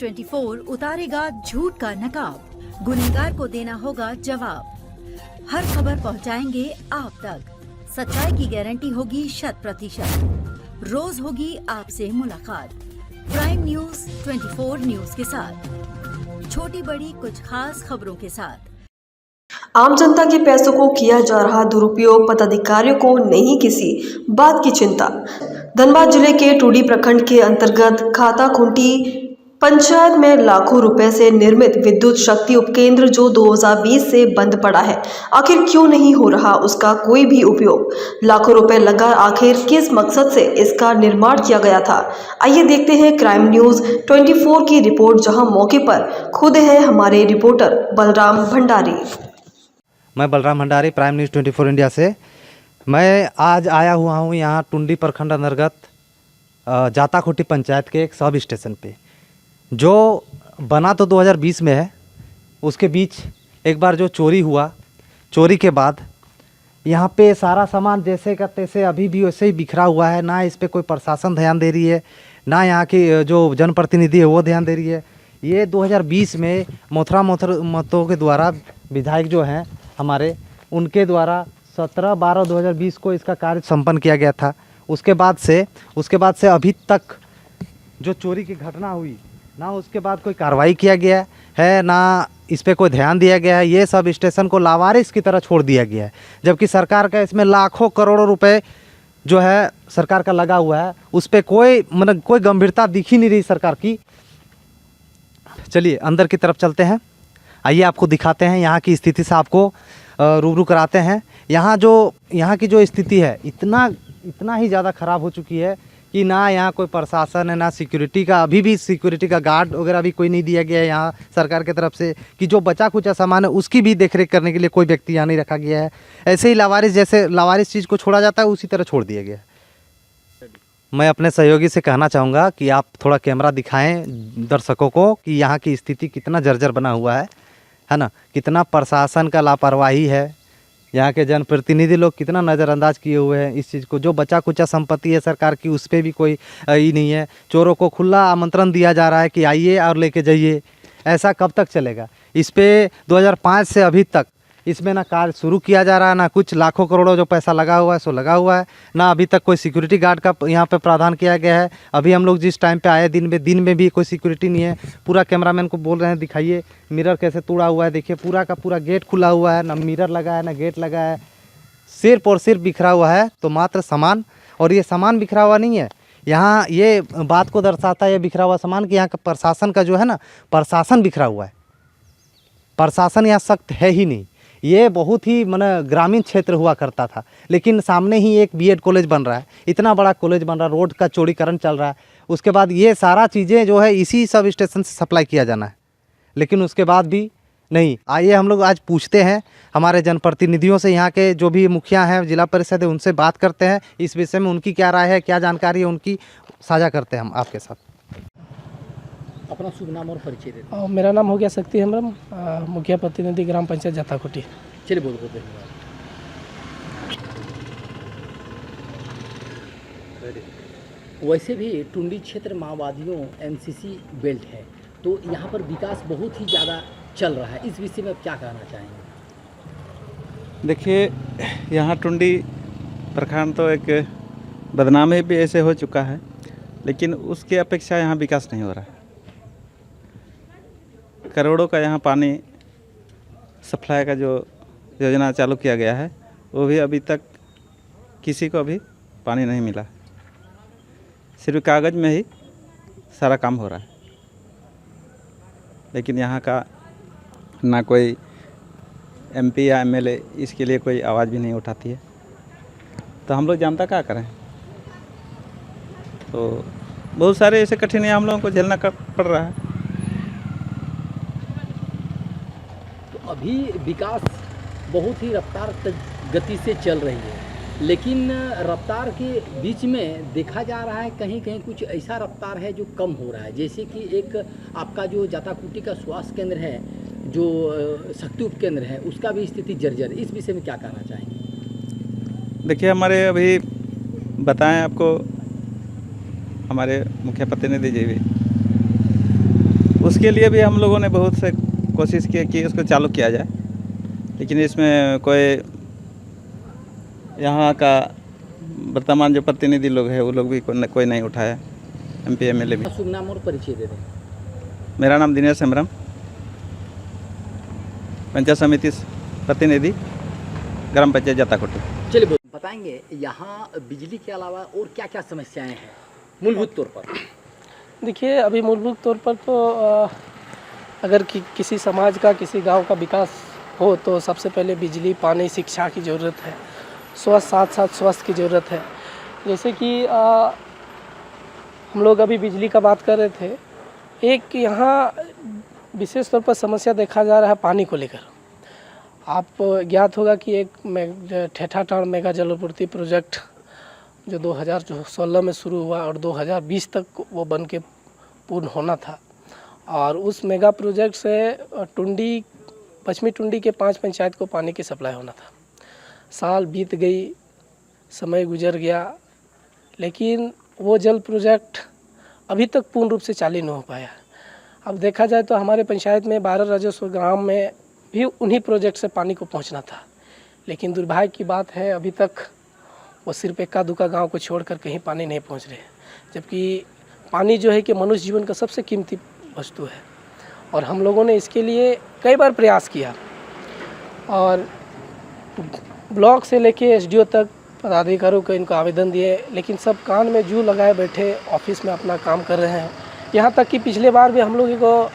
24 उतारेगा झूठ का नकाब, गुनहगार को देना होगा जवाब। हर खबर पहुंचाएंगे आप तक, सच्चाई की गारंटी होगी 100%। रोज होगी आपसे मुलाकात प्राइम न्यूज 24 न्यूज के साथ, छोटी बड़ी कुछ खास खबरों के साथ। आम जनता के पैसों को किया जा रहा दुरुपयोग, पदाधिकारियों को नहीं किसी बात की चिंता। धनबाद जिले के टूडी प्रखंड के अंतर्गत खाता खुंटी पंचायत में लाखों रुपए से निर्मित विद्युत शक्ति उपकेंद्र जो 2020 से बंद पड़ा है, आखिर क्यों नहीं हो रहा उसका कोई भी उपयोग? लाखों रुपए लगा, आखिर किस मकसद से इसका निर्माण किया गया था? आइए देखते हैं क्राइम न्यूज 24 की रिपोर्ट, जहां मौके पर खुद है हमारे रिपोर्टर बलराम भंडारी। मैं Balram Bhandari, prime news 24 India से। मैं आज आया हुआ हूँ यहाँ टुंडी प्रखंड अंतर्गत जाताखोटी पंचायत के एक सब स्टेशन पे, जो बना तो 2020 में है। उसके बीच एक बार जो चोरी हुआ, चोरी के बाद यहाँ पे सारा सामान जैसे का तैसे अभी भी वैसे ही बिखरा हुआ है। ना इस पे कोई प्रशासन ध्यान दे रही है, ना यहाँ की जो जनप्रतिनिधि है वो ध्यान दे रही है। ये 2020 में मोथरा मतों के द्वारा, विधायक जो हैं हमारे, उनके द्वारा 17/12/2020 को इसका कार्य संपन्न किया गया था। उसके बाद से अभी तक जो चोरी की घटना हुई, ना उसके बाद कोई कार्रवाई किया गया है, ना इस पे कोई ध्यान दिया गया है। ये सब स्टेशन को लावारिस की तरह छोड़ दिया गया है, जबकि सरकार का इसमें लाखों करोड़ों रुपए जो है सरकार का लगा हुआ है। उस पर कोई गंभीरता दिख ही नहीं रही सरकार की। चलिए अंदर की तरफ चलते हैं, आइए आपको दिखाते हैं यहाँ की स्थिति से आपको रूबरू कराते हैं। यहाँ की जो स्थिति है इतना ही ज़्यादा ख़राब हो चुकी है कि ना यहाँ कोई प्रशासन है, ना सिक्योरिटी का, अभी भी सिक्योरिटी का गार्ड वगैरह भी कोई नहीं दिया गया है यहाँ सरकार की तरफ से, कि जो बचा खुचा सामान है उसकी भी देखरेख करने के लिए कोई व्यक्ति यहाँ नहीं रखा गया है। ऐसे ही लावारिस चीज़ को छोड़ा जाता है उसी तरह छोड़ दिया गया है। मैं अपने सहयोगी से कहना चाहूँगा कि आप थोड़ा कैमरा दिखाएं दर्शकों को कि यहाँ की स्थिति कितना जर्जर बना हुआ है ना, कितना प्रशासन का लापरवाही है, यहाँ के जनप्रतिनिधि लोग कितना नज़रअंदाज किए हुए हैं इस चीज़ को। जो बचा कुचा संपत्ति है सरकार की उस पर भी कोई ही नहीं है। चोरों को खुला आमंत्रण दिया जा रहा है कि आइए और लेके जाइए। ऐसा कब तक चलेगा? इस पे 2005 से अभी तक इसमें ना कार्य शुरू किया जा रहा है, ना कुछ। लाखों करोड़ों जो पैसा लगा हुआ है सो लगा हुआ है, ना अभी तक कोई सिक्योरिटी गार्ड का यहाँ पे प्रावधान किया गया है। अभी हम लोग जिस टाइम पे आए दिन में भी कोई सिक्योरिटी नहीं है। पूरा कैमरामैन को बोल रहे हैं दिखाइए मिरर कैसे तोड़ा हुआ है, देखिए पूरा का पूरा गेट खुला हुआ है, ना मिरर लगा है ना गेट लगा है, सिर्फ और सिर्फ बिखरा हुआ है। तो मात्र सामान, और ये सामान बिखरा हुआ नहीं है, यहाँ ये बात को दर्शाता है ये बिखरा हुआ सामान कि यहाँ का प्रशासन का जो है ना, प्रशासन बिखरा हुआ है। प्रशासन यहाँ सख्त है ही नहीं। ये बहुत ही ग्रामीण क्षेत्र हुआ करता था, लेकिन सामने ही एक बीएड कॉलेज बन रहा है, इतना बड़ा कॉलेज बन रहा है, रोड का चौड़ीकरण चल रहा है। उसके बाद ये सारा चीज़ें जो है इसी सब स्टेशन से सप्लाई किया जाना है, लेकिन उसके बाद भी नहीं। आइए हम लोग आज पूछते हैं हमारे जनप्रतिनिधियों से, यहाँ के जो भी मुखिया हैं, जिला परिषद है, उनसे बात करते हैं इस विषय में, उनकी क्या राय है, क्या जानकारी है उनकी साझा करते हैं हम आपके साथ। अपना शुभ नाम और परिचय देते। मेरा नाम हो गया शक्ति हेम्ब्रम, मुखिया प्रतिनिधि ग्राम पंचायत जाताखोटी। चलिए बोलते हैं। वैसे भी टुंडी क्षेत्र माओवादियों एमसीसी बेल्ट है, तो यहाँ पर विकास बहुत ही ज़्यादा चल रहा है। इस विषय में आप क्या कहना चाहेंगे? देखिए, यहाँ टुंडी प्रखंड तो एक बदनाम भी ऐसे हो चुका है, लेकिन उसके अपेक्षा यहाँ विकास नहीं हो रहा है। करोड़ों का यहाँ पानी सप्लाई का जो योजना चालू किया गया है, वो भी अभी तक किसी को अभी पानी नहीं मिला। सिर्फ कागज़ में ही सारा काम हो रहा है, लेकिन यहाँ का ना कोई एमपी या एमएलए इसके लिए कोई आवाज़ भी नहीं उठाती है। तो हम लोग जनता क्या करें? तो बहुत सारे ऐसे कठिनाइयाँ हम लोगों को झेलना पड़ रहा है। अभी विकास बहुत ही रफ्तार गति से चल रही है, लेकिन रफ्तार के बीच में देखा जा रहा है कहीं कहीं कुछ ऐसा रफ्तार है जो कम हो रहा है। जैसे कि एक आपका जो जाताखोटी का स्वास्थ्य केंद्र है, जो शक्ति उपकेंद्र है, उसका भी स्थिति जर्जर। इस विषय में क्या कहना चाहेंगे? देखिए, हमारे अभी बताएं आपको, हमारे मुखिया प्रतिनिधि जी भी उसके लिए भी हम लोगों ने बहुत से कोशिश की कि उसको चालू किया जाए, लेकिन इसमें कोई यहाँ का वर्तमान जो प्रतिनिधि लोग हैं वो लोग भी कोई नहीं उठाया, MP MLA भी। शुभ नाम और परिचय दे दें। मेरा नाम दिनेश हेम्ब्रम, पंचायत समिति प्रतिनिधि, ग्राम पंचायत जाताखोटी। चलिए बताएंगे यहाँ बिजली के अलावा और क्या क्या समस्याएं हैं मूलभूत तौर पर? देखिए, अभी मूलभूत तौर पर तो अगर किसी समाज का, किसी गांव का विकास हो तो सबसे पहले बिजली, पानी, शिक्षा की ज़रूरत है। स्वास्थ्य, साथ साथ स्वास्थ्य की ज़रूरत है। जैसे कि हम लोग अभी बिजली का बात कर रहे थे, एक यहाँ विशेष तौर पर समस्या देखा जा रहा है पानी को लेकर। आप ज्ञात होगा कि एक ठेठाटाण मेगा जलापूर्ति प्रोजेक्ट जो 2016 में शुरू हुआ और 2020 तक वो बन के पूर्ण होना था, और उस मेगा प्रोजेक्ट से पश्चिमी टुंडी के 5 पंचायत को पानी की सप्लाई होना था। साल बीत गई, समय गुजर गया, लेकिन वो जल प्रोजेक्ट अभी तक पूर्ण रूप से चालू नहीं हो पाया। अब देखा जाए तो हमारे पंचायत में 12 राजस्व ग्राम में भी उन्हीं प्रोजेक्ट से पानी को पहुंचना था, लेकिन दुर्भाग्य की बात है अभी तक वो सिर्फ इक्का दुक्का गांव को छोड़कर कहीं पानी नहीं पहुंच रहे, जबकि पानी जो है कि मनुष्य जीवन का सबसे कीमती वस्तु है। और हम लोगों ने इसके लिए कई बार प्रयास किया और ब्लॉक से लेके SDO तक पदाधिकारियों को इनको आवेदन दिए, लेकिन सब कान में जू लगाए बैठे ऑफिस में अपना काम कर रहे हैं। यहाँ तक कि पिछले बार भी हम लोगों को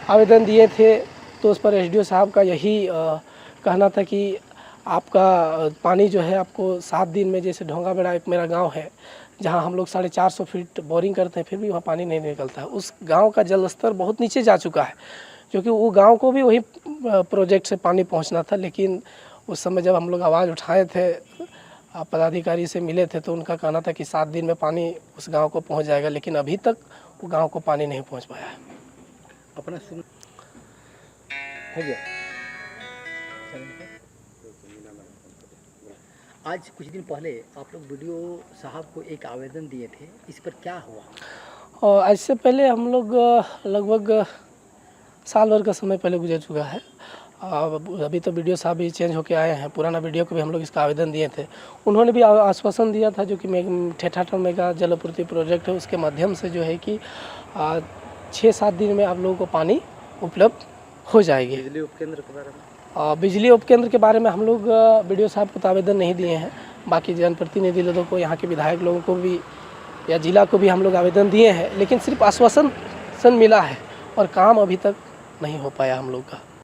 आवेदन दिए थे तो उस पर SDO साहब का यही कहना था कि आपका पानी जो है आपको 7 दिन में, जैसे ढोंगा बेड़ा एक मेरा गांव है जहां हम लोग 450 फीट बोरिंग करते हैं फिर भी वहां पानी नहीं निकलता है। उस गांव का जल स्तर बहुत नीचे जा चुका है, क्योंकि वो गांव को भी वही प्रोजेक्ट से पानी पहुंचना था। लेकिन उस समय जब हम लोग आवाज़ उठाए थे, पदाधिकारी से मिले थे, तो उनका कहना था कि 7 दिन में पानी उस गाँव को पहुँच जाएगा, लेकिन अभी तक वो गाँव को पानी नहीं पहुँच पाया है। अपना सुन हो गया। आज कुछ दिन पहले आप लोग BDO साहब को एक आवेदन दिए थे, इस पर क्या हुआ? और आज से पहले हम लोग लगभग साल भर का समय पहले गुजर चुका है। अभी तो BDO साहब भी चेंज होके आए हैं, पुराना BDO को भी हम लोग इसका आवेदन दिए थे। उन्होंने भी आश्वासन दिया था जो कि ठेठाटाण मेगा जलापूर्ति प्रोजेक्ट है, उसके माध्यम से जो है कि 6-7 दिन में आप लोगों को पानी उपलब्ध हो जाएगी। बिजली उपकेंद्र के बारे में बिजली उपकेंद्र के बारे में हम लोग BDO साहब को तो आवेदन नहीं दिए हैं, बाकी जनप्रतिनिधि लोगों को, यहाँ के विधायक लोगों को भी या जिला को भी हम लोग आवेदन दिए हैं, लेकिन सिर्फ आश्वासन मिला है और काम अभी तक नहीं हो पाया हम लोग का।